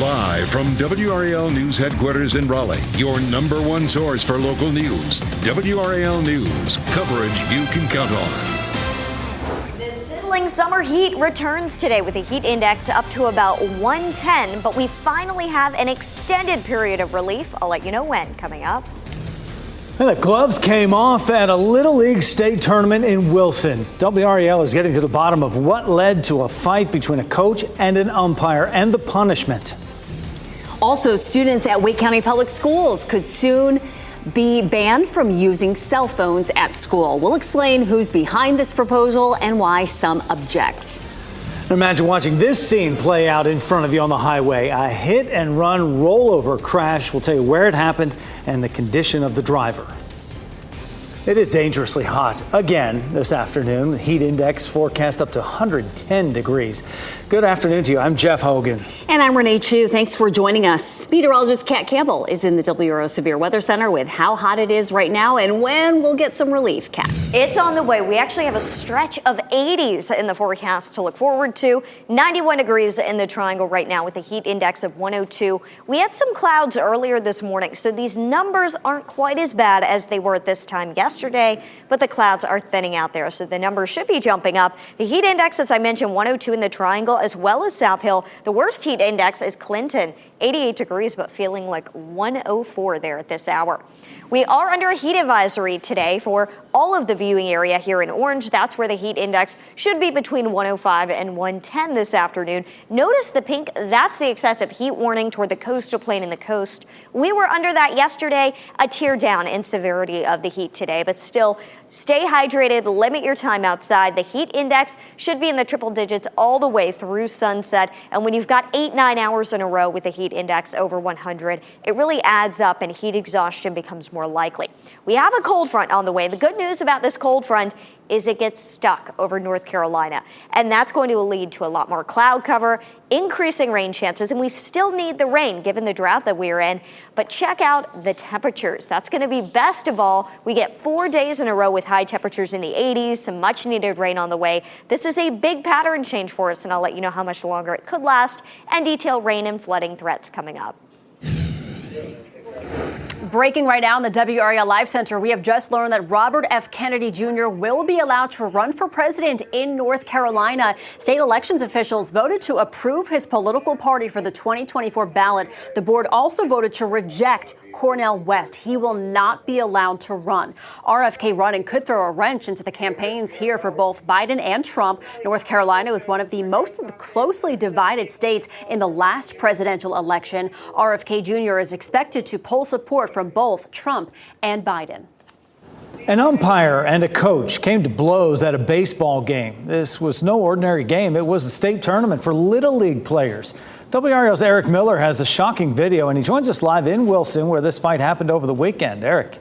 Live from WRAL News Headquarters in Raleigh, your number one source for local news. WRAL News, coverage you can count on. The sizzling summer heat returns today with the heat index up to about 110, but we finally have an extended period of relief. I'll let you know when, coming up. And the gloves came off at a Little League state tournament in Wilson. WRAL is getting to the bottom of what led to a fight between a coach and an umpire and the punishment. Also, students at Wake County Public Schools could soon be banned from using cell phones at school. We'll explain who's behind this proposal and why some object. Imagine watching this scene play out in front of you on the highway. A hit and run rollover crash. We'll tell you where it happened and the condition of the driver. It is dangerously hot again this afternoon. The heat index forecast up to 110 degrees. Good afternoon to you. I'm Jeff Hogan. And I'm Renee Chu. Thanks for joining us. Meteorologist Kat Campbell is in the WRO Severe Weather Center with how hot it is right now and when we'll get some relief, Kat. It's on the way. We actually have a stretch of 80s in the forecast to look forward to. 91 degrees in the triangle right now with a heat index of 102. We had some clouds earlier this morning, so these numbers aren't quite as bad as they were at this time yesterday, but the clouds are thinning out there, so the numbers should be jumping up. The heat index, as I mentioned, 102 in the triangle as well as South Hill. The worst heat index is Clinton, 88 degrees, but feeling like 104 there at this hour. We are under a heat advisory today for all of the viewing area here in Orange. That's where the heat index should be between 105 and 110 this afternoon. Notice the pink, that's the excessive heat warning toward the coastal plain and the coast. We were under that yesterday, a tear down in severity of the heat today, but still stay hydrated, limit your time outside. The heat index should be in the triple digits all the way through sunset. And when you've got 8-9 hours in a row with a heat index over 100, it really adds up and heat exhaustion becomes more likely. We have a cold front on the way. The good news about this cold front is it gets stuck over North Carolina, and that's going to lead to a lot more cloud cover, increasing rain chances, and we still need the rain given the drought that we're in. But check out the temperatures. That's going to be best of all. We get 4 days in a row with high temperatures in the 80s, some much needed rain on the way. This is a big pattern change for us, and I'll let you know how much longer it could last and detail rain and flooding threats coming up. Breaking right now in the WRAL Live Center, we have just learned that Robert F. Kennedy Jr. will be allowed to run for president in North Carolina. State elections officials voted to approve his political party for the 2024 ballot. The board also voted to reject Cornel West. He will not be allowed to run. RFK running could throw a wrench into the campaigns here for both Biden and Trump. North Carolina was one of the most closely divided states in the last presidential election. RFK Jr. is expected to poll support from both Trump and Biden. An umpire and a coach came to blows at a baseball game. This was no ordinary game. It was a state tournament for Little League players. WRAL's Eric Miller has the shocking video, and he joins us live in Wilson, where this fight happened over the weekend. Eric.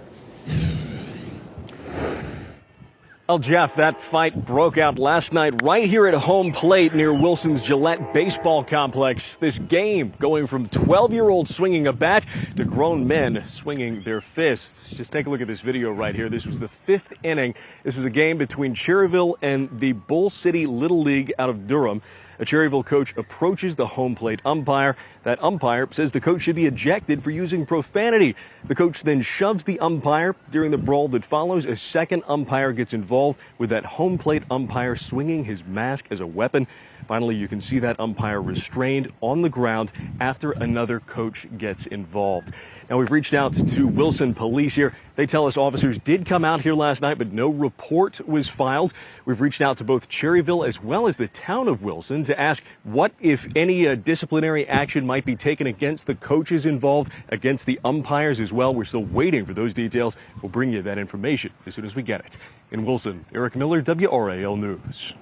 Well, Jeff, that fight broke out last night right here at home plate near Wilson's Gillette Baseball Complex. This game going from 12-year-olds swinging a bat to grown men swinging their fists. Just take a look at this video right here. This was the 5th inning. This is a game between Cherryville and the Bull City Little League out of Durham. A Cherryville coach approaches the home plate umpire. That umpire says the coach should be ejected for using profanity. The coach then shoves the umpire. During the brawl that follows, a second umpire gets involved with that home plate umpire swinging his mask as a weapon. Finally, you can see that umpire restrained on the ground after another coach gets involved. Now, we've reached out to Wilson Police here. They tell us officers did come out here last night, but no report was filed. We've reached out to both Cherryville as well as the town of Wilson to ask what, if any, disciplinary action might be taken against the coaches involved, against the umpires as well. We're still waiting for those details. We'll bring you that information as soon as we get it. In Wilson, Eric Miller, WRAL News.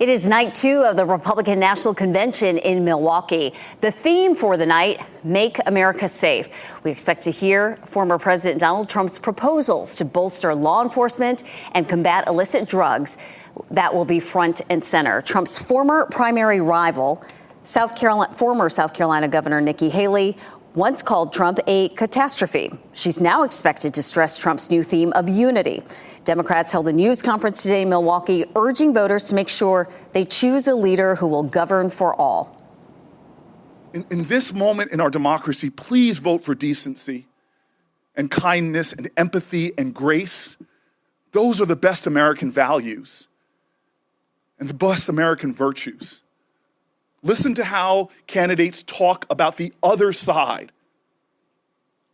It is night 2 of the Republican National Convention in Milwaukee. The theme for the night, Make America Safe. We expect to hear former President Donald Trump's proposals to bolster law enforcement and combat illicit drugs. That will be front and center. Trump's former primary rival, former South Carolina Governor Nikki Haley, once called Trump a catastrophe. She's now expected to stress Trump's new theme of unity. Democrats held a news conference today in Milwaukee, urging voters to make sure they choose a leader who will govern for all. In this moment in our democracy, please vote for decency and kindness and empathy and grace. Those are the best American values and the best American virtues. Listen to how candidates talk about the other side,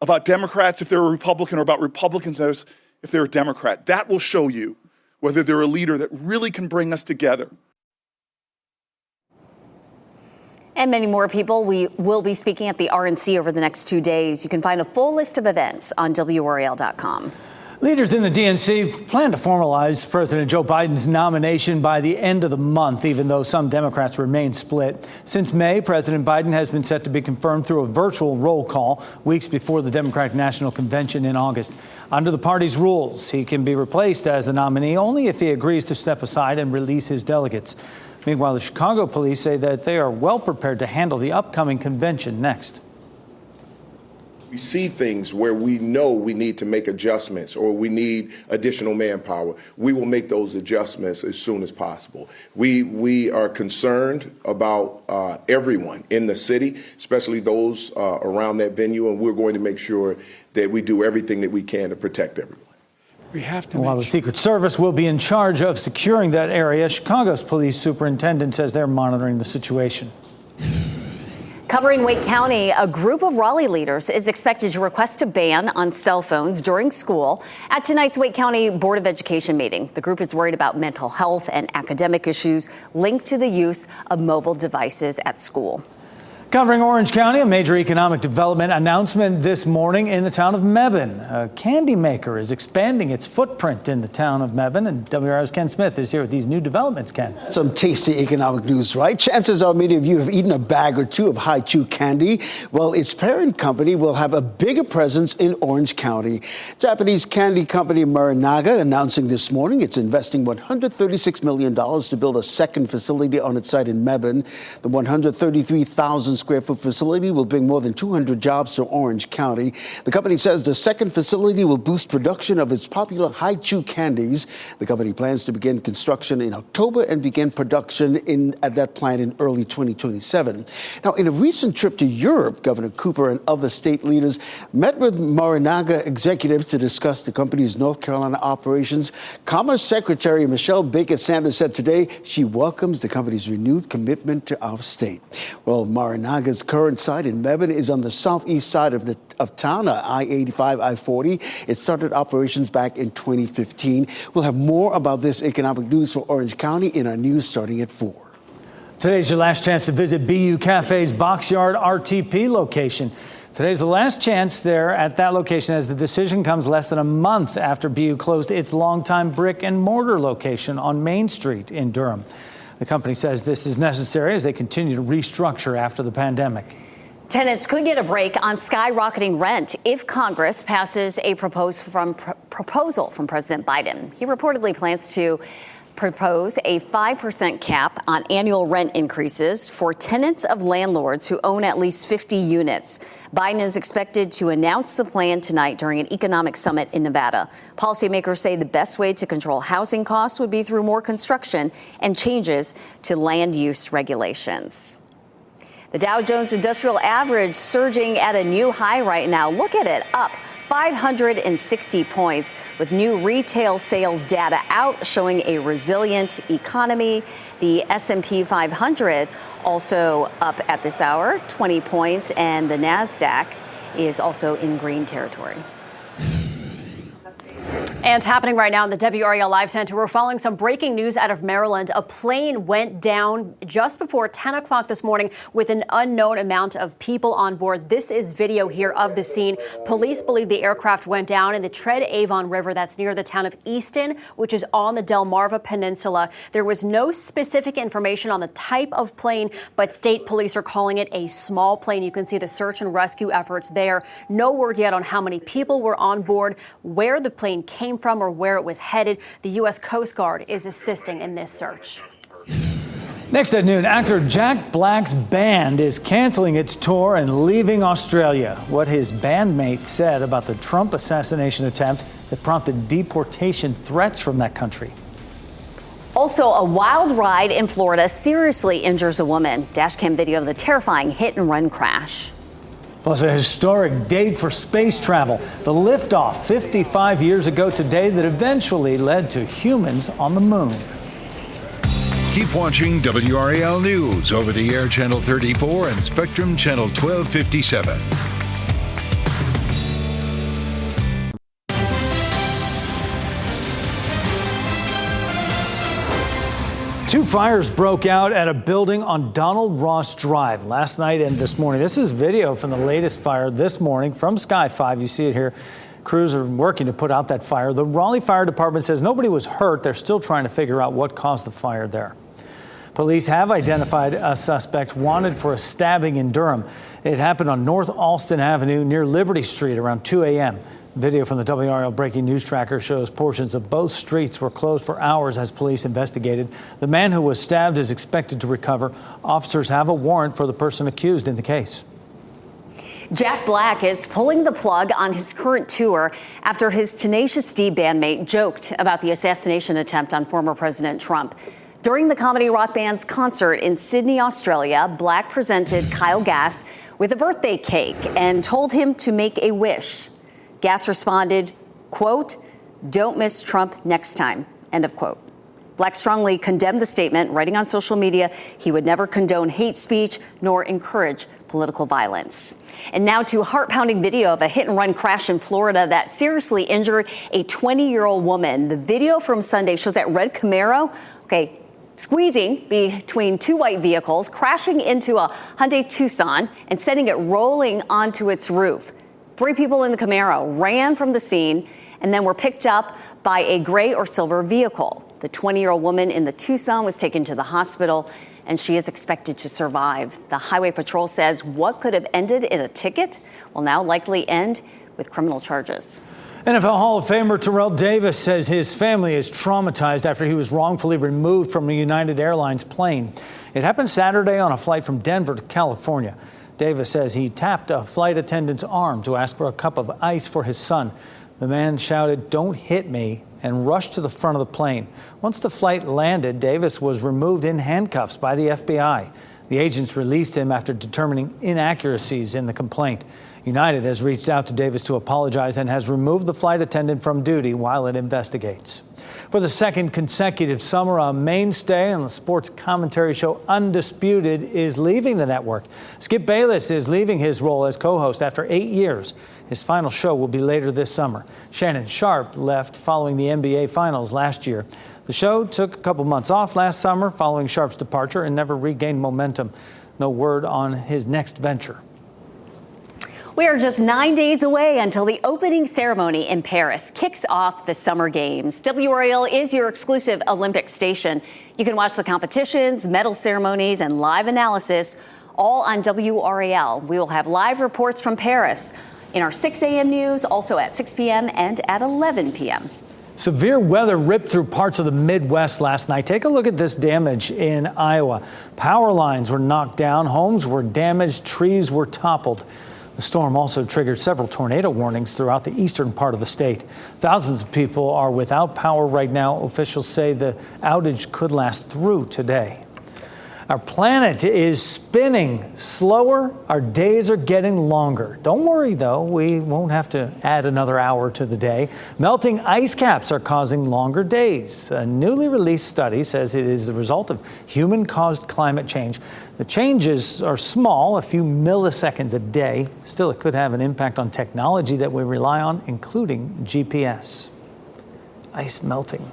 about Democrats if they're a Republican, or about Republicans if they're a Democrat. That will show you whether they're a leader that really can bring us together. And many more people will be speaking at the RNC over the next 2 days. You can find a full list of events on WRAL.com. Leaders in the DNC plan to formalize President Joe Biden's nomination by the end of the month, even though some Democrats remain split. Since May, President Biden has been set to be confirmed through a virtual roll call weeks before the Democratic National Convention in August. Under the party's rules, he can be replaced as the nominee only if he agrees to step aside and release his delegates. Meanwhile, the Chicago police say that they are well prepared to handle the upcoming convention next. We see things where we know we need to make adjustments or we need additional manpower. We will make those adjustments as soon as possible. We are concerned about everyone in the city, especially those around that venue, and we're going to make sure that we do everything that we can to protect everyone. While the Secret Service will be in charge of securing that area, Chicago's police superintendent says they're monitoring the situation. Covering Wake County, a group of Raleigh leaders is expected to request a ban on cell phones during school at tonight's Wake County Board of Education meeting. The group is worried about mental health and academic issues linked to the use of mobile devices at school. Covering Orange County, a major economic development announcement this morning in the town of Mebane. A candy maker is expanding its footprint in the town of Mebane, and WRAL's Ken Smith is here with these new developments. Ken. Some tasty economic news, right? Chances are many of you have eaten a bag or two of Hi-Chew candy. Well, its parent company will have a bigger presence in Orange County. Japanese candy company Morinaga announcing this morning it's investing $136 million to build a second facility on its site in Mebane. The 133,000 square foot facility will bring more than 200 jobs to Orange County. The company says the second facility will boost production of its popular Hi-Chew candies. The company plans to begin construction in October and begin production at that plant in early 2027. Now, in a recent trip to Europe, Governor Cooper and other state leaders met with Morinaga executives to discuss the company's North Carolina operations. Commerce Secretary Michelle Baker Sanders said today she welcomes the company's renewed commitment to our state. Well, Morinaga's current site in Mebane is on the southeast side of town, I-85, I-40. It started operations back in 2015. We'll have more about this economic news for Orange County in our news starting at 4. Today's your last chance to visit BU Cafe's Boxyard RTP location. Today's the last chance there at that location as the decision comes less than a month after BU closed its longtime brick and mortar location on Main Street in Durham. The company says this is necessary as they continue to restructure after the pandemic. Tenants could get a break on skyrocketing rent if Congress passes a proposal from President Biden. He reportedly plans to propose a 5% cap on annual rent increases for tenants of landlords who own at least 50 units. Biden is expected to announce the plan tonight during an economic summit in Nevada. Policymakers say the best way to control housing costs would be through more construction and changes to land use regulations. The Dow Jones Industrial Average surging at a new high right now. Look at it, up 560 points with new retail sales data out showing a resilient economy. The S&P 500 also up at this hour, 20 points, and the NASDAQ is also in green territory. And happening right now in the WRAL Live Center, we're following some breaking news out of Maryland. A plane went down just before 10 o'clock this morning with an unknown amount of people on board. This is video here of the scene. Police believe the aircraft went down in the Tread Avon River that's near the town of Easton, which is on the Delmarva Peninsula. There was no specific information on the type of plane, but state police are calling it a small plane. You can see the search and rescue efforts there. No word yet on how many people were on board, where the plane came from, or where it was headed. The U.S. Coast Guard is assisting in this search. Next at noon, actor Jack Black's band is canceling its tour and leaving Australia. What his bandmate said about the Trump assassination attempt that prompted deportation threats from that country. Also, a wild ride in Florida seriously injures a woman. Dashcam video of the terrifying hit-and-run crash. Plus, a historic date for space travel. The liftoff 55 years ago today that eventually led to humans on the moon. Keep watching WRAL News over the air Channel 34 and Spectrum Channel 1257. Two fires broke out at a building on Donald Ross Drive last night and this morning. This is video from the latest fire this morning from Sky 5. You see it here. Crews are working to put out that fire. The Raleigh Fire Department says nobody was hurt. They're still trying to figure out what caused the fire there. Police have identified a suspect wanted for a stabbing in Durham. It happened on North Alston Avenue near Liberty Street around 2 a.m. Video from the WRAL Breaking News Tracker shows portions of both streets were closed for hours as police investigated. The man who was stabbed is expected to recover. Officers have a warrant for the person accused in the case. Jack Black is pulling the plug on his current tour after his Tenacious D bandmate joked about the assassination attempt on former President Trump. During the comedy rock band's concert in Sydney, Australia, Black presented Kyle Gass with a birthday cake and told him to make a wish. Gass responded, quote, "Don't miss Trump next time," end of quote. Black strongly condemned the statement, writing on social media he would never condone hate speech nor encourage political violence. And now to a heart-pounding video of a hit-and-run crash in Florida that seriously injured a 20-year-old woman. The video from Sunday shows that red Camaro, squeezing between two white vehicles, crashing into a Hyundai Tucson and sending it rolling onto its roof. 3 people in the Camaro ran from the scene and then were picked up by a gray or silver vehicle. The 20-year-old woman in the Tucson was taken to the hospital, and she is expected to survive. The Highway Patrol says what could have ended in a ticket will now likely end with criminal charges. NFL Hall of Famer Terrell Davis says his family is traumatized after he was wrongfully removed from a United Airlines plane. It happened Saturday on a flight from Denver to California. Davis says he tapped a flight attendant's arm to ask for a cup of ice for his son. The man shouted, "Don't hit me," and rushed to the front of the plane. Once the flight landed, Davis was removed in handcuffs by the FBI. The agents released him after determining inaccuracies in the complaint. United has reached out to Davis to apologize and has removed the flight attendant from duty while it investigates. For the second consecutive summer, a mainstay on the sports commentary show Undisputed is leaving the network. Skip Bayless is leaving his role as co-host after 8 years. His final show will be later this summer. Shannon Sharpe left following the NBA Finals last year. The show took a couple months off last summer following Sharpe's departure and never regained momentum. No word on his next venture. We are just 9 days away until the opening ceremony in Paris kicks off the Summer Games. WRAL is your exclusive Olympic station. You can watch the competitions, medal ceremonies, and live analysis all on WRAL. We will have live reports from Paris in our 6 a.m. news, also at 6 p.m. and at 11 p.m. Severe weather ripped through parts of the Midwest last night. Take a look at this damage in Iowa. Power lines were knocked down, homes were damaged, trees were toppled. The storm also triggered several tornado warnings throughout the eastern part of the state. Thousands of people are without power right now. Officials say the outage could last through today. Our planet is spinning slower. Our days are getting longer. Don't worry, though. We won't have to add another hour to the day. Melting ice caps are causing longer days. A newly released study says it is the result of human-caused climate change. The changes are small, a few milliseconds a day. Still, it could have an impact on technology that we rely on, including GPS. Ice melting.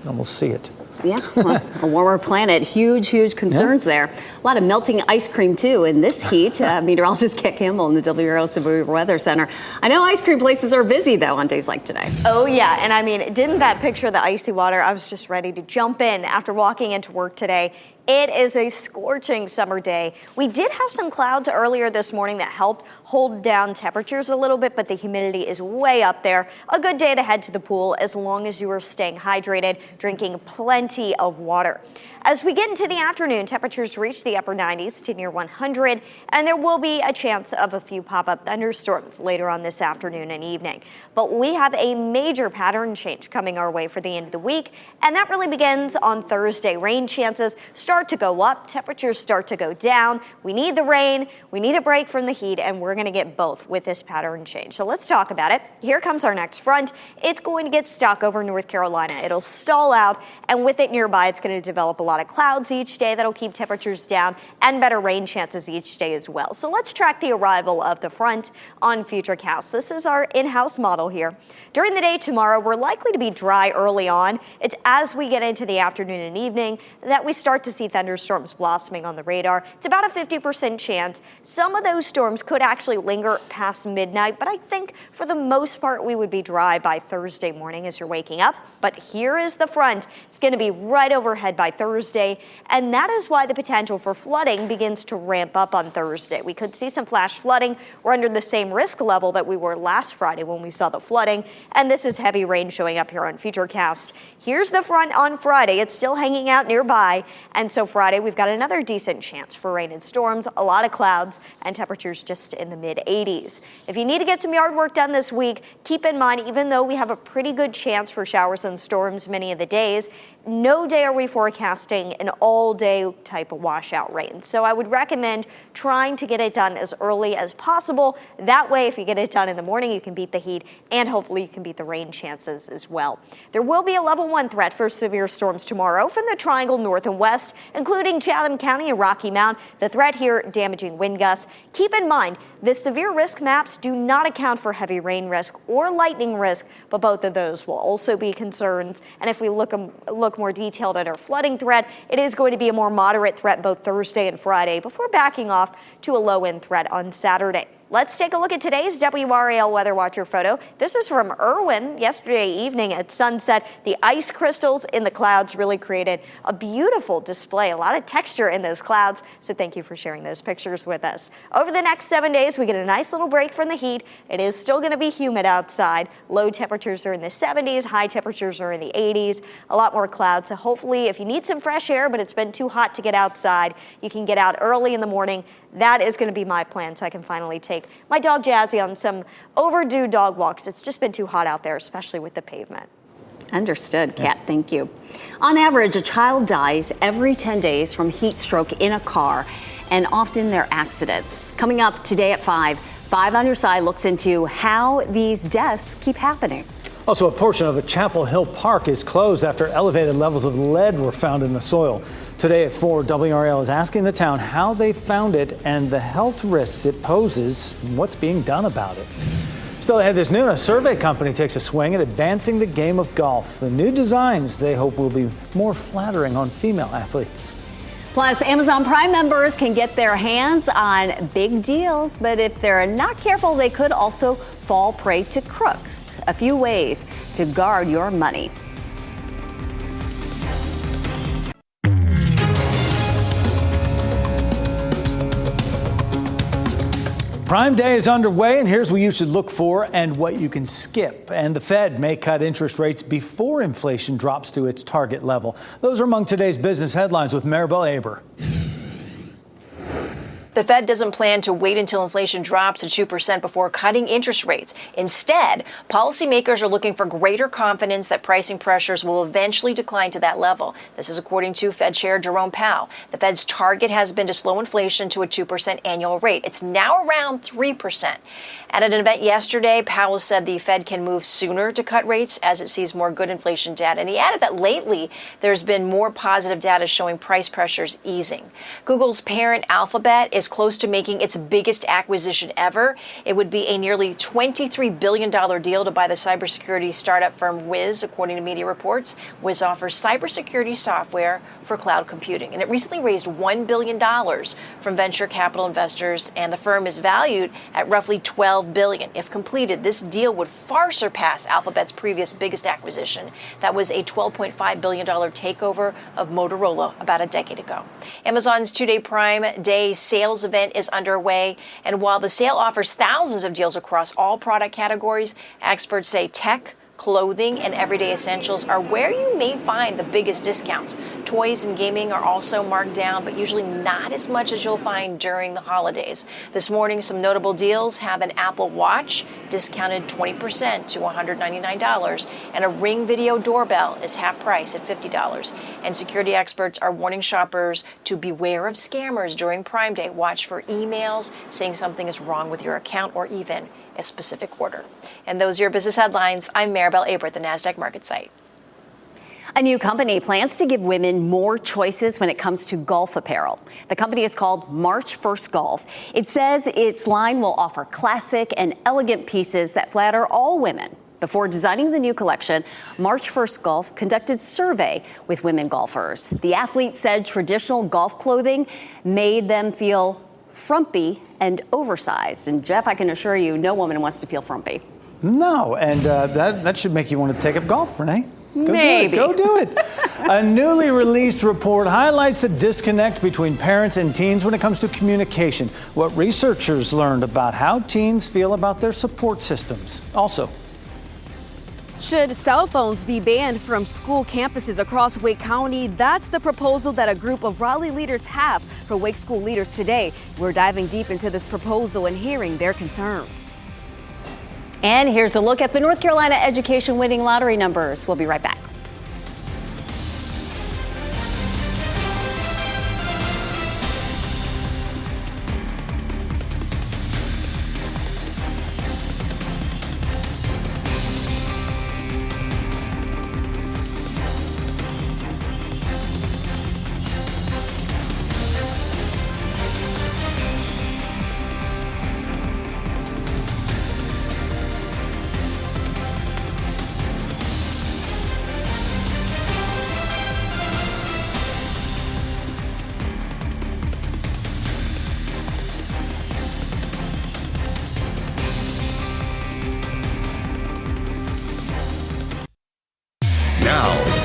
You almost see it. Yeah, well, a warmer planet, huge concerns there. A lot of melting ice cream, too, in this heat. Meteorologist Kit Campbell in the WRAL Severe Weather Center. I know ice cream places are busy, though, on days like today. Oh, yeah. And I mean, didn't that picture the icy water? I was just ready to jump in after walking into work today. It is a scorching summer day. We did have some clouds earlier this morning that helped hold down temperatures a little bit, but the humidity is way up there. A good day to head to the pool as long as you are staying hydrated, drinking plenty of water. As we get into the afternoon, temperatures reach the upper 90s to near 100, and there will be a chance of a few pop-up thunderstorms later on this afternoon and evening. But we have a major pattern change coming our way for the end of the week, and that really begins on Thursday. Rain chances start to go up, temperatures start to go down. We need the rain, we need a break from the heat, and we're going to get both with this pattern change. So let's talk about it. Here comes our next front. It's going to get stuck over North Carolina. It'll stall out, and with it nearby, it's going to develop a lot of clouds each day that'll keep temperatures down and better rain chances each day as well. So let's track the arrival of the front on Futurecast. This is our in-house model here. During the day tomorrow, we're likely to be dry early on. It's as we get into the afternoon and evening that we start to see thunderstorms blossoming on the radar. It's about a 50% chance. Some of those storms could actually linger past midnight, but I think for the most part we would be dry by Thursday morning as you're waking up. But here is the front. It's going to be right overhead by Thursday, and that is why the potential for flooding begins to ramp up on Thursday. We could see some flash flooding. We're under the same risk level that we were last Friday when we saw the flooding, and this is heavy rain showing up here on Futurecast. Here's the front on Friday. It's still hanging out nearby, and so Friday we've got another decent chance for rain and storms, a lot of clouds, and temperatures just in the mid-80s. If you need to get some yard work done this week, keep in mind, even though we have a pretty good chance for showers and storms many of the days, no day are we forecasting an all-day type of washout rain. So I would recommend trying to get it done as early as possible. That way, if you get it done in the morning, you can beat the heat, and hopefully you can beat the rain chances as well. There will be a level 1 threat for severe storms tomorrow from the Triangle north and west, including Chatham County and Rocky Mount. The threat here, damaging wind gusts. Keep in mind, the severe risk maps do not account for heavy rain risk or lightning risk, but both of those will also be concerns. And if we look more detailed at our flooding threat, it is going to be a more moderate threat both Thursday and Friday before backing off to a low-end threat on Saturday. Let's take a look at today's WRAL Weather Watcher photo. This is from Irwin yesterday evening at sunset. The ice crystals in the clouds really created a beautiful display, a lot of texture in those clouds. So thank you for sharing those pictures with us. Over the next 7 days, we get a nice little break from the heat. It is still going to be humid outside. Low temperatures are in the 70s, high temperatures are in the 80s, a lot more clouds. So hopefully if you need some fresh air, but it's been too hot to get outside, you can get out early in the morning. That is going to be my plan so I can finally take my dog Jazzy on some overdue dog walks. It's just been too hot out there, especially with the pavement. Understood, Kat. Thank you. On average, a child dies every 10 days from heat stroke in a car, and often they're accidents. Coming up today at 5 on Your Side looks into how these deaths keep happening. Also, a portion of a Chapel Hill Park is closed after elevated levels of lead were found in the soil. Today at 4, WRAL is asking the town how they found it and the health risks it poses and what's being done about it. Still ahead this noon, a survey company takes a swing at advancing the game of golf. The new designs they hope will be more flattering on female athletes. Plus, Amazon Prime members can get their hands on big deals, but if they're not careful, they could also fall prey to crooks. A few ways to guard your money. Prime Day is underway, and here's what you should look for and what you can skip. And the Fed may cut interest rates before inflation drops to its target level. Those are among today's business headlines with Maribel Aber. The Fed doesn't plan to wait until inflation drops to 2% before cutting interest rates. Instead, policymakers are looking for greater confidence that pricing pressures will eventually decline to that level. This is according to Fed Chair Jerome Powell. The Fed's target has been to slow inflation to a 2% annual rate. It's now around 3%. At an event yesterday, Powell said the Fed can move sooner to cut rates as it sees more good inflation data. And he added that lately there's been more positive data showing price pressures easing. Google's parent Alphabet is close to making its biggest acquisition ever. It would be a nearly $23 billion deal to buy the cybersecurity startup firm Wiz, according to media reports. Wiz offers cybersecurity software for cloud computing, and it recently raised $1 billion from venture capital investors, and the firm is valued at roughly $12 billion. If completed, this deal would far surpass Alphabet's previous biggest acquisition. That was a $12.5 billion takeover of Motorola about a decade ago. Amazon's two-day Prime Day sales event is underway, and while the sale offers thousands of deals across all product categories, experts say tech, clothing, and everyday essentials are where you may find the biggest discounts. Toys and gaming are also marked down, but usually not as much as you'll find during the holidays. This morning, some notable deals have an Apple Watch discounted 20% to $199, and a Ring video doorbell is half price at $50. And security experts are warning shoppers to beware of scammers during Prime Day. Watch for emails saying something is wrong with your account or even a specific order. And those are your business headlines. I'm Maribel Aber at the NASDAQ Market Site. A new company plans to give women more choices when it comes to golf apparel. The company is called March 1st Golf. It says its line will offer classic and elegant pieces that flatter all women. Before designing the new collection, March 1st Golf conducted a survey with women golfers. The athlete said traditional golf clothing made them feel frumpy and oversized. And Jeff, I can assure you, no woman wants to feel frumpy. No, and that should make you want to take up golf, Renee. Maybe. Go do it. A newly released report highlights the disconnect between parents and teens when it comes to communication. What researchers learned about how teens feel about their support systems. Also, should cell phones be banned from school campuses across Wake County? That's the proposal that a group of Raleigh leaders have for Wake school leaders today. We're diving deep into this proposal and hearing their concerns. And here's a look at the North Carolina education winning lottery numbers. We'll be right back.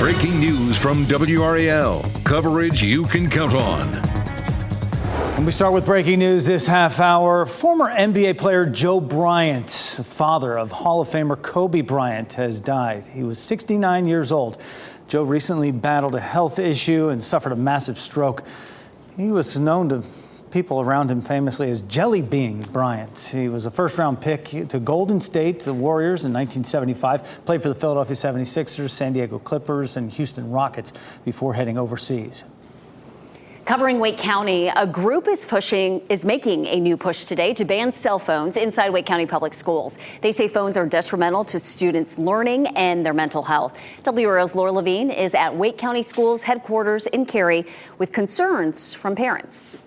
Breaking news from WRAL. Coverage you can count on. And we start with breaking news this half hour. Former NBA player Joe Bryant, the father of Hall of Famer Kobe Bryant, has died. He was 69 years old. Joe recently battled a health issue and suffered a massive stroke. He was known to people around him famously as Jelly Bean Bryant. He was a first-round pick to Golden State, the Warriors, in 1975, played for the Philadelphia 76ers, San Diego Clippers, and Houston Rockets before heading overseas. Covering Wake County, a group is making a new push today to ban cell phones inside Wake County public schools. They say phones are detrimental to students' learning and their mental health. WRAL's Laura Levine is at Wake County Schools headquarters in Cary with concerns from parents.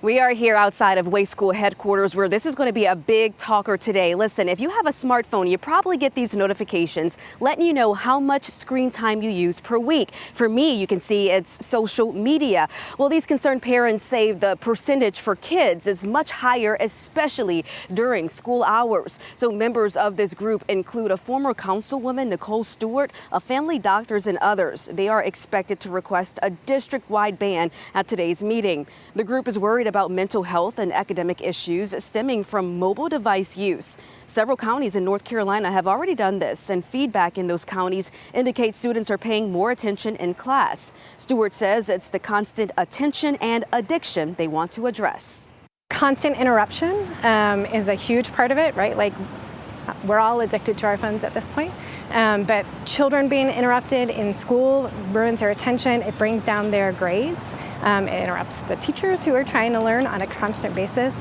We are here outside of Wake School headquarters where this is going to be a big talker today. Listen, if you have a smartphone, you probably get these notifications letting you know how much screen time you use per week. For me, you can see it's social media. Well, these concerned parents say the percentage for kids is much higher, especially during school hours. So members of this group include a former councilwoman, Nicole Stewart, a family doctors, and others. They are expected to request a district-wide ban at today's meeting. The group is worried about mental health and academic issues stemming from mobile device use. Several counties in North Carolina have already done this, and feedback in those counties indicates students are paying more attention in class. Stewart says it's the constant attention and addiction they want to address. Constant interruption is a huge part of it, right? Like, we're all addicted to our phones at this point. But children being interrupted in school ruins their attention. It brings down their grades. It interrupts the teachers who are trying to learn on a constant basis.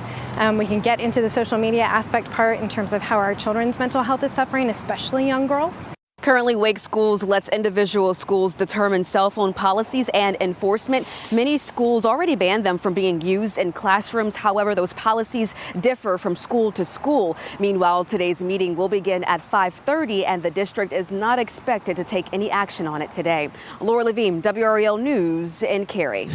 We can get into the social media aspect part in terms of how our children's mental health is suffering, especially young girls. Currently, Wake Schools lets individual schools determine cell phone policies and enforcement. Many schools already ban them from being used in classrooms. However, those policies differ from school to school. Meanwhile, today's meeting will begin at 5:30, and the district is not expected to take any action on it today. Laura Levine, WRAL News in Cary.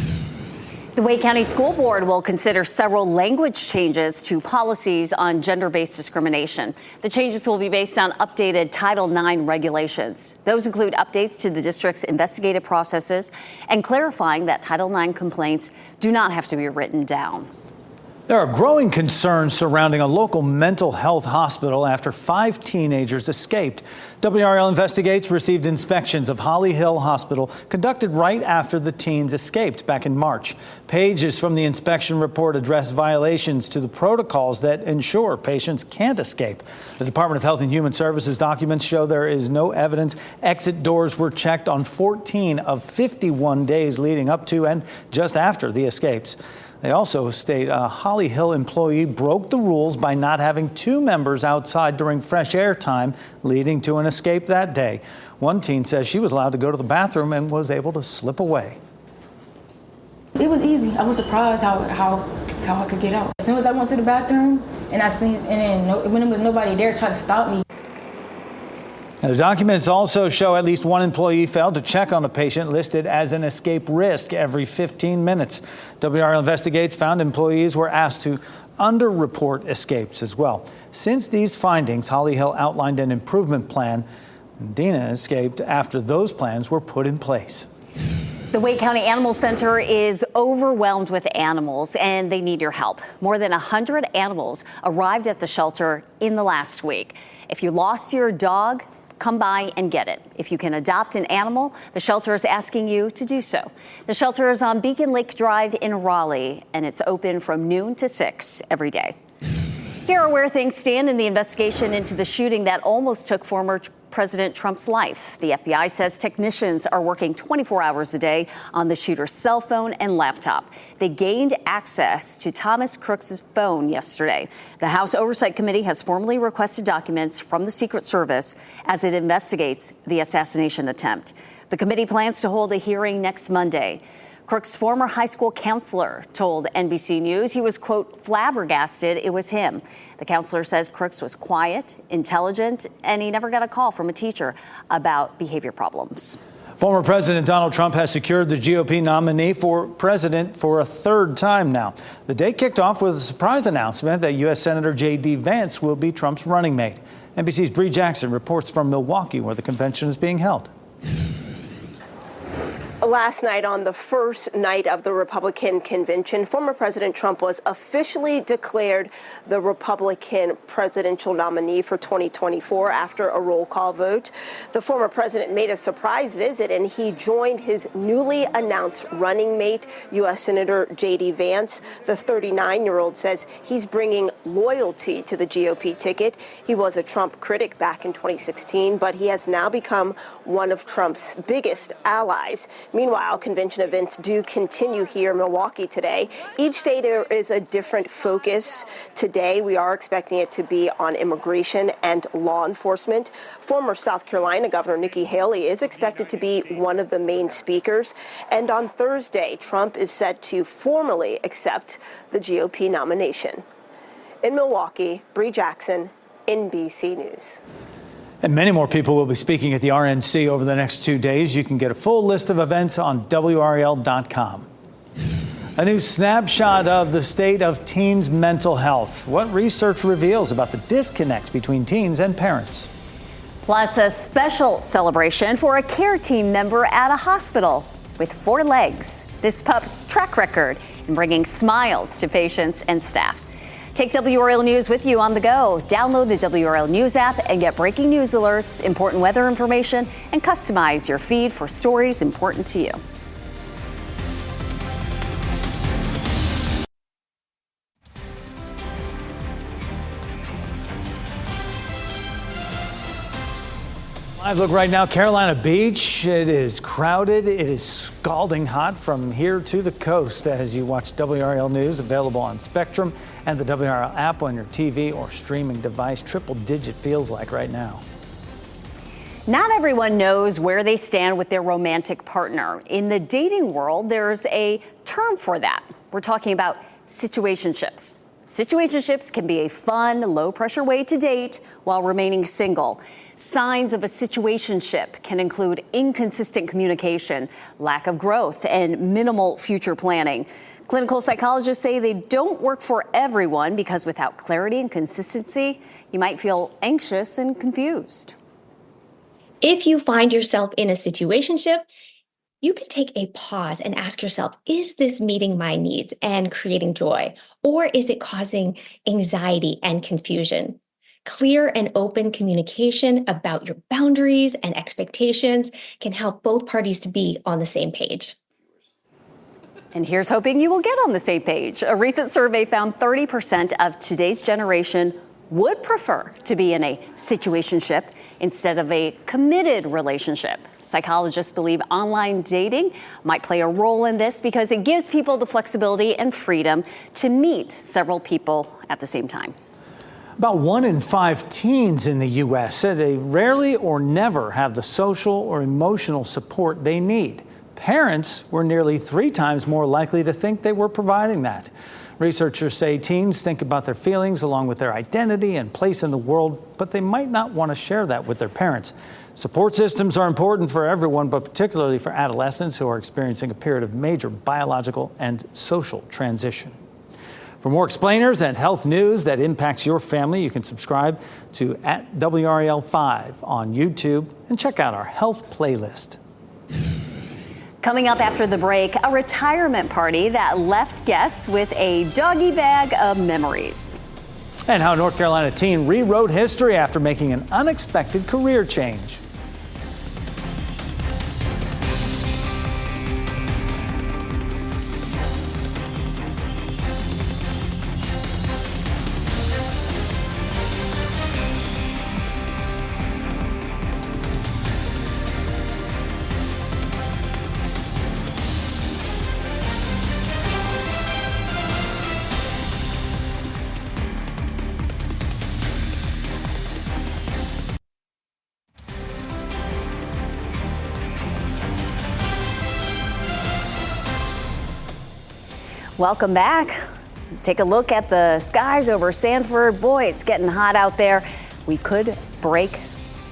The Wake County School Board will consider several language changes to policies on gender-based discrimination. The changes will be based on updated Title IX regulations. Those include updates to the district's investigative processes and clarifying that Title IX complaints do not have to be written down. There are growing concerns surrounding a local mental health hospital after 5 teenagers escaped. WRAL Investigates received inspections of Holly Hill Hospital conducted right after the teens escaped back in March. Pages from the inspection report address violations to the protocols that ensure patients can't escape. The Department of Health and Human Services documents show there is no evidence exit doors were checked on 14 of 51 days leading up to and just after the escapes. They also state a Holly Hill employee broke the rules by not having 2 members outside during fresh air time, leading to an escape that day. One teen says she was allowed to go to the bathroom and was able to slip away. It was easy. I was surprised how I could get out. As soon as I went to the bathroom and when there was nobody there trying to stop me. Now, the documents also show at least one employee failed to check on a patient listed as an escape risk every 15 minutes. WRAL Investigates found employees were asked to underreport escapes as well. Since these findings, Holly Hill outlined an improvement plan. Dina escaped after those plans were put in place. The Wake County Animal Center is overwhelmed with animals, and they need your help. More than 100 animals arrived at the shelter in the last week. If you lost your dog, come by and get it. If you can adopt an animal, the shelter is asking you to do so. The shelter is on Beacon Lake Drive in Raleigh, and it's open from noon to 6 every day. Here are where things stand in the investigation into the shooting that almost took former President Trump's life. The FBI says technicians are working 24 hours a day on the shooter's cell phone and laptop. They gained access to Thomas Crooks' phone yesterday. The House Oversight Committee has formally requested documents from the Secret Service as it investigates the assassination attempt. The committee plans to hold a hearing next Monday. Crooks' former high school counselor told NBC News he was, quote, flabbergasted it was him. The counselor says Crooks was quiet, intelligent, and he never got a call from a teacher about behavior problems. Former President Donald Trump has secured the GOP nominee for president for a 3rd time now. The day kicked off with a surprise announcement that U.S. Senator J.D. Vance will be Trump's running mate. NBC's Bree Jackson reports from Milwaukee, where the convention is being held. Last night, on the first night of the Republican convention, former President Trump was officially declared the Republican presidential nominee for 2024 after a roll call vote. The former president made a surprise visit, and he joined his newly announced running mate, U.S. Senator J.D. Vance. The 39-year-old says he's bringing loyalty to the GOP ticket. He was a Trump critic back in 2016, but he has now become one of Trump's biggest allies. Meanwhile, convention events do continue here in Milwaukee today. Each day there is a different focus. Today we are expecting it to be on immigration and law enforcement. Former South Carolina Governor Nikki Haley is expected to be one of the main speakers. And on Thursday, Trump is set to formally accept the GOP nomination. In Milwaukee, Bree Jackson, NBC News. And many more people will be speaking at the RNC over the next 2 days. You can get a full list of events on WRAL.com. A new snapshot of the state of teens' mental health. What research reveals about the disconnect between teens and parents. Plus, a special celebration for a care team member at a hospital with 4 legs. This pup's track record in bringing smiles to patients and staff. Take WRAL News with you on the go. Download the WRAL News app and get breaking news alerts, important weather information, and customize your feed for stories important to you. Live look right now, Carolina Beach. It is crowded. It is scalding hot from here to the coast as you watch WRAL News, available on Spectrum and the WRAL app on your TV or streaming device. Triple digit feels like right now. Not everyone knows where they stand with their romantic partner. In the dating world, there's a term for that. We're talking about situationships. Situationships can be a fun, low-pressure way to date while remaining single. Signs of a situationship can include inconsistent communication, lack of growth, and minimal future planning. Clinical psychologists say they don't work for everyone because without clarity and consistency, you might feel anxious and confused. If you find yourself in a situationship, you could take a pause and ask yourself, is this meeting my needs and creating joy? Or is it causing anxiety and confusion? Clear and open communication about your boundaries and expectations can help both parties to be on the same page. And here's hoping you will get on the same page. A recent survey found 30% of today's generation would prefer to be in a situationship instead of a committed relationship. Psychologists believe online dating might play a role in this because it gives people the flexibility and freedom to meet several people at the same time. About 1 in 5 teens in the U.S. said they rarely or never have the social or emotional support they need. Parents were nearly 3 times more likely to think they were providing that. Researchers say teens think about their feelings along with their identity and place in the world, but they might not want to share that with their parents. Support systems are important for everyone, but particularly for adolescents who are experiencing a period of major biological and social transition. For more explainers and health news that impacts your family, you can subscribe to @WRAL5 on YouTube and check out our health playlist. Coming up after the break, a retirement party that left guests with a doggy bag of memories. And how a North Carolina teen rewrote history after making an unexpected career change. Welcome back. Take a look at the skies over Sanford. Boy, it's getting hot out there. We could break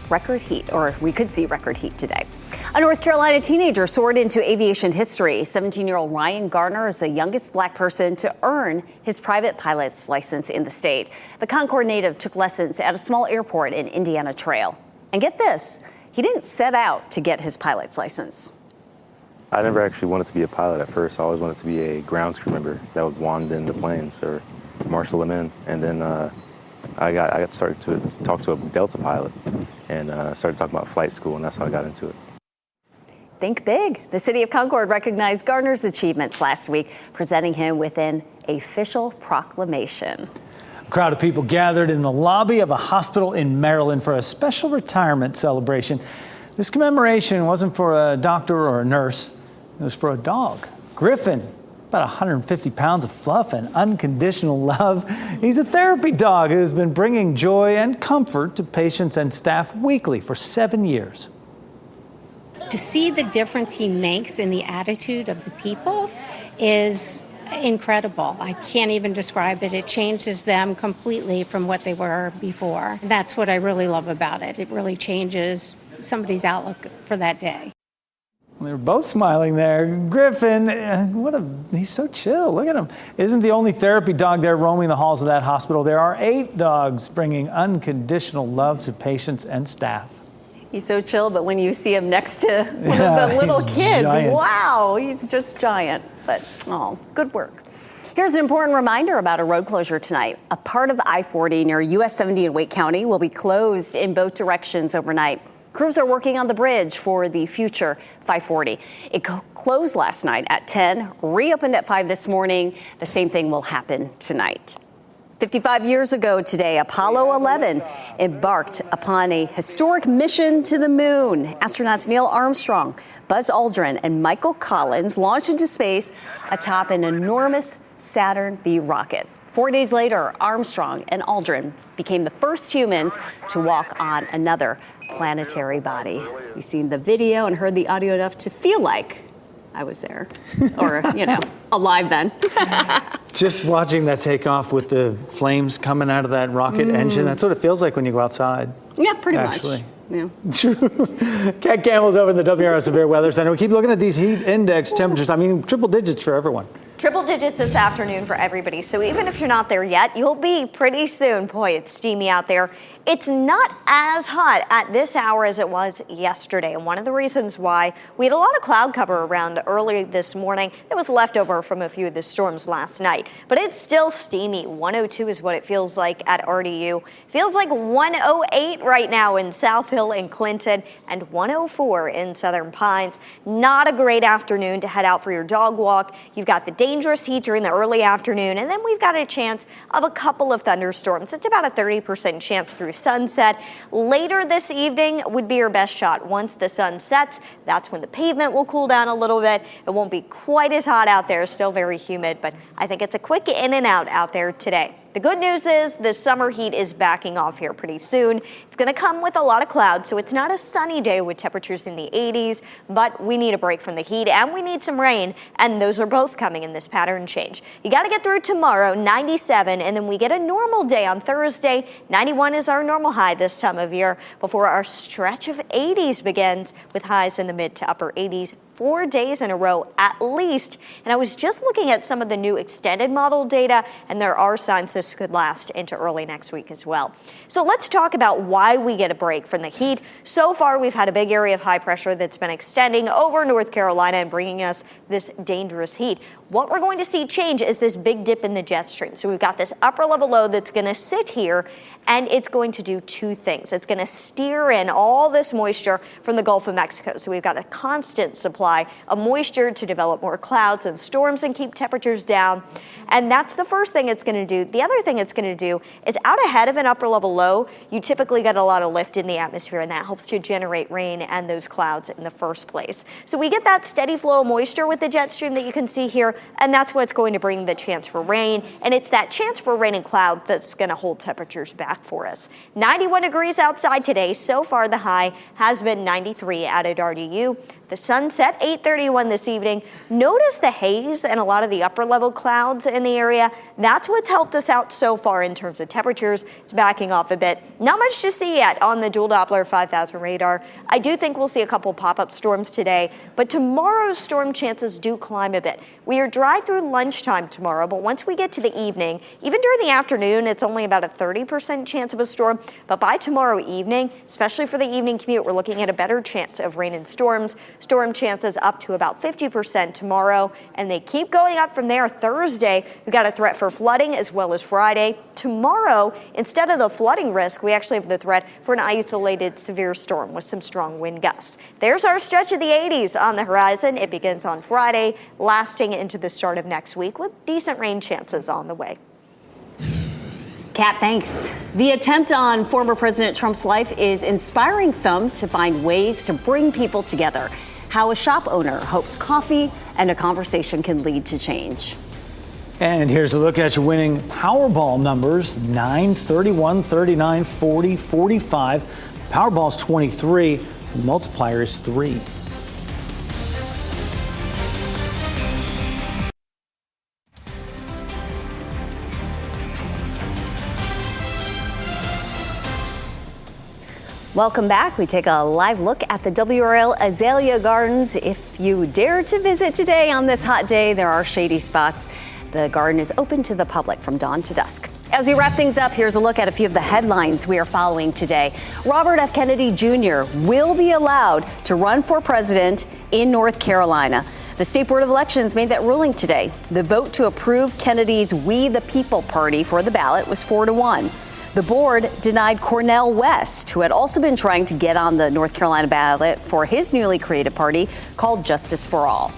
record heat, or we could see record heat today. A North Carolina teenager soared into aviation history. 17-year-old Ryan Garner is the youngest black person to earn his private pilot's license in the state. The Concord native took lessons at a small airport in Indiana Trail. And get this, he didn't set out to get his pilot's license. I never actually wanted to be a pilot at first. I always wanted to be a ground crew member that would wand in the planes or marshal them in. And then I got started to talk to a Delta pilot and started talking about flight school, and that's how I got into it. Think big. The city of Concord recognized Garner's achievements last week, presenting him with an official proclamation. A crowd of people gathered in the lobby of a hospital in Maryland for a special retirement celebration. This commemoration wasn't for a doctor or a nurse. It was for a dog, Griffin, about 150 pounds of fluff and unconditional love. He's a therapy dog who's been bringing joy and comfort to patients and staff weekly for 7 years. To see the difference he makes in the attitude of the people is incredible. I can't even describe it. It changes them completely from what they were before. That's what I really love about it. It really changes somebody's outlook for that day. They were both smiling there. Griffin, he's so chill. Look at him. Isn't the only therapy dog there roaming the halls of that hospital. There are 8 dogs bringing unconditional love to patients and staff. He's so chill, but when you see him next to one of the little kids, giant. Wow, he's just giant. But, good work. Here's an important reminder about a road closure tonight. A part of I-40 near US 70 in Wake County will be closed in both directions overnight. Crews are working on the bridge for the future 540. It closed last night at 10, reopened at 5 this morning. The same thing will happen tonight. 55 years ago today, Apollo 11 embarked upon a historic mission to the moon. Astronauts Neil Armstrong, Buzz Aldrin, and Michael Collins launched into space atop an enormous Saturn V rocket. 4 days later, Armstrong and Aldrin became the first humans to walk on another planetary body. You've seen the video and heard the audio enough to feel like I was there, or, alive then. Just watching that take off with the flames coming out of that rocket engine, that's what it feels like when you go outside. Yeah, pretty Actually. much. Yeah. True. Kat Campbell's over in the WRAL Severe Weather Center. We keep looking at these heat index temperatures. I mean, triple digits for everyone. Triple digits this afternoon for everybody. So even if you're not there yet, you'll be pretty soon. Boy, it's steamy out there. It's not as hot at this hour as it was yesterday. And one of the reasons why we had a lot of cloud cover around early this morning that was left over from a few of the storms last night. But it's still steamy. 102 is what it feels like at RDU. Feels like 108 right now in South Hill and Clinton and 104 in Southern Pines. Not a great afternoon to head out for your dog walk. You've got the dangerous heat during the early afternoon, and then we've got a chance of a couple of thunderstorms. It's about a 30% chance through sunset. Later this evening would be your best shot. Once the sun sets, that's when the pavement will cool down a little bit. It won't be quite as hot out there, still very humid, but I think it's a quick in and out there today. The good news is the summer heat is backing off here pretty soon. It's going to come with a lot of clouds, so it's not a sunny day with temperatures in the 80s, but we need a break from the heat and we need some rain, and those are both coming in this pattern change. You got to get through tomorrow, 97, and then we get a normal day on Thursday. 91 is our normal high this time of year before our stretch of 80s begins with highs in the mid to upper 80s. 4 days in a row at least. And I was just looking at some of the new extended model data, and there are signs this could last into early next week as well. So let's talk about why we get a break from the heat. So far, we've had a big area of high pressure that's been extending over North Carolina and bringing us this dangerous heat. What we're going to see change is this big dip in the jet stream. So we've got this upper level low that's going to sit here, and it's going to do two things. It's going to steer in all this moisture from the Gulf of Mexico. So we've got a constant supply of moisture to develop more clouds and storms and keep temperatures down. And that's the first thing it's going to do. The other thing it's going to do is out ahead of an upper level low, you typically get a lot of lift in the atmosphere, and that helps to generate rain and those clouds in the first place. So we get that steady flow of moisture with the jet stream that you can see here, and that's what's going to bring the chance for rain. And it's that chance for rain and cloud that's going to hold temperatures back for us. 91 degrees outside today. So far, the high has been 93 at RDU. The sun set 8:31 this evening. Notice the haze and a lot of the upper level clouds in the area. That's what's helped us out so far in terms of temperatures. It's backing off a bit. Not much to see yet on the dual Doppler 5000 radar. I do think we'll see a couple pop-up storms today, but tomorrow's storm chances do climb a bit. We are dry through lunchtime tomorrow, but once we get to the evening, even during the afternoon, it's only about a 30% chance of a storm. But by tomorrow evening, especially for the evening commute, we're looking at a better chance of rain and storms. Storm chances up to about 50% tomorrow, and they keep going up from there. Thursday, we've got a threat for flooding as well as Friday. Tomorrow, instead of the flooding risk, we actually have the threat for an isolated severe storm with some strong wind gusts. There's our stretch of the 80s on the horizon. It begins on Friday, lasting into the start of next week with decent rain chances on the way. Kat, thanks. The attempt on former President Trump's life is inspiring some to find ways to bring people together. How a shop owner hopes coffee and a conversation can lead to change. And here's a look at your winning Powerball numbers: 9, 31, 39, 40, 45. Powerball's 23. The multiplier is 3. Welcome back. We take a live look at the WRAL Azalea Gardens. If you dare to visit today on this hot day, there are shady spots. The garden is open to the public from dawn to dusk. As we wrap things up, here's a look at a few of the headlines we are following today. Robert F. Kennedy Jr. will be allowed to run for president in North Carolina. The State Board of Elections made that ruling today. The vote to approve Kennedy's We the People party for the ballot was 4-1. The board denied Cornel West, who had also been trying to get on the North Carolina ballot for his newly created party called Justice for All.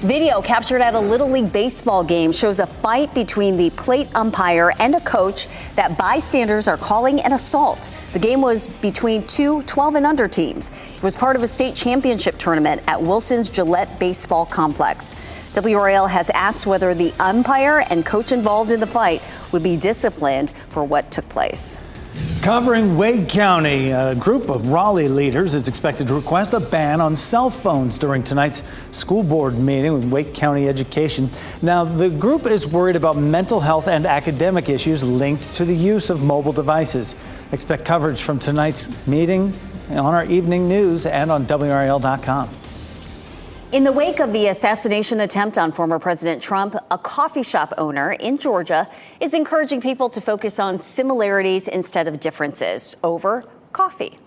Video captured at a Little League baseball game shows a fight between the plate umpire and a coach that bystanders are calling an assault. The game was between two 12 and under teams. It was part of a state championship tournament at Wilson's Gillette Baseball Complex. WRAL has asked whether the umpire and coach involved in the fight would be disciplined for what took place. Covering Wake County, a group of Raleigh leaders is expected to request a ban on cell phones during tonight's school board meeting with Wake County Education. Now, the group is worried about mental health and academic issues linked to the use of mobile devices. Expect coverage from tonight's meeting on our evening news and on WRAL.com. In the wake of the assassination attempt on former President Trump, a coffee shop owner in Georgia is encouraging people to focus on similarities instead of differences over coffee.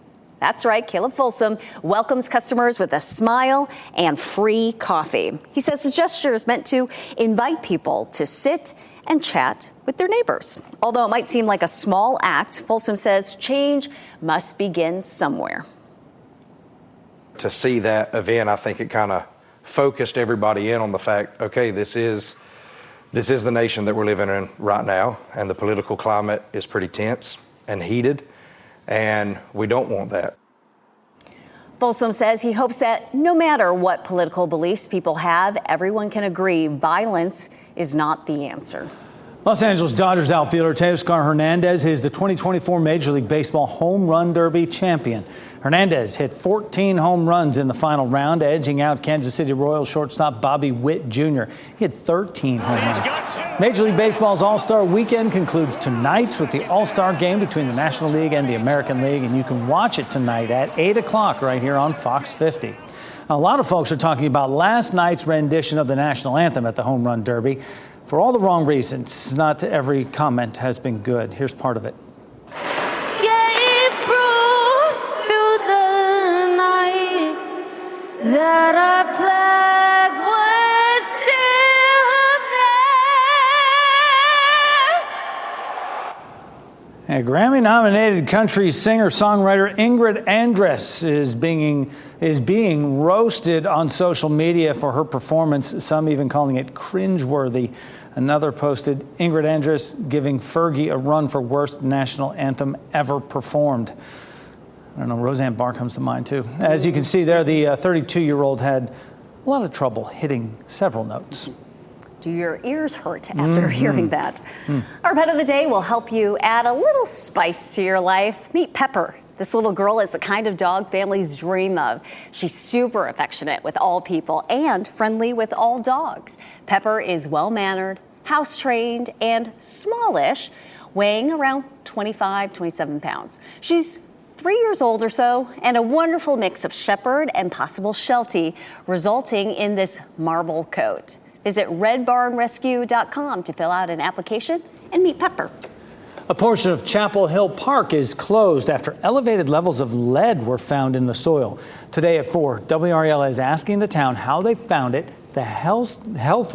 That's right, Caleb Folsom welcomes customers with a smile and free coffee. He says the gesture is meant to invite people to sit and chat with their neighbors. Although it might seem like a small act, Folsom says change must begin somewhere. To see that event, I think it kind of focused everybody in on the fact, okay, this is the nation that we're living in right now, and the political climate is pretty tense and heated, and we don't want that. Folsom says he hopes that no matter what political beliefs people have, everyone can agree violence is not the answer. Los Angeles Dodgers outfielder Teoscar Hernandez is the 2024 Major League Baseball Home Run Derby champion. Hernandez hit 14 home runs in the final round, edging out Kansas City Royals shortstop Bobby Witt Jr. He had 13 home runs. Major League Baseball's All-Star Weekend concludes tonight with the All-Star Game between the National League and the American League, and you can watch it tonight at 8 o'clock right here on Fox 50. A lot of folks are talking about last night's rendition of the national anthem at the Home Run Derby. For all the wrong reasons, not every comment has been good. Here's part of it. That our flag was still there. A Grammy-nominated country singer-songwriter Ingrid Andress is being roasted on social media for her performance, some even calling it cringeworthy. Another posted, Ingrid Andress giving Fergie a run for worst national anthem ever performed. I don't know, Roseanne Barr comes to mind, too. As you can see there, the 32-year-old had a lot of trouble hitting several notes. Do your ears hurt after hearing that? Our pet of the day will help you add a little spice to your life. Meet Pepper. This little girl is the kind of dog families dream of. She's super affectionate with all people and friendly with all dogs. Pepper is well-mannered, house-trained, and smallish, weighing around 27 pounds. She's 3 years old or so, and a wonderful mix of shepherd and possible Sheltie, resulting in this marble coat. Visit redbarnrescue.com to fill out an application and meet Pepper. A portion of Chapel Hill Park is closed after elevated levels of lead were found in the soil. Today at 4, WRAL is asking the town how they found it, the health risk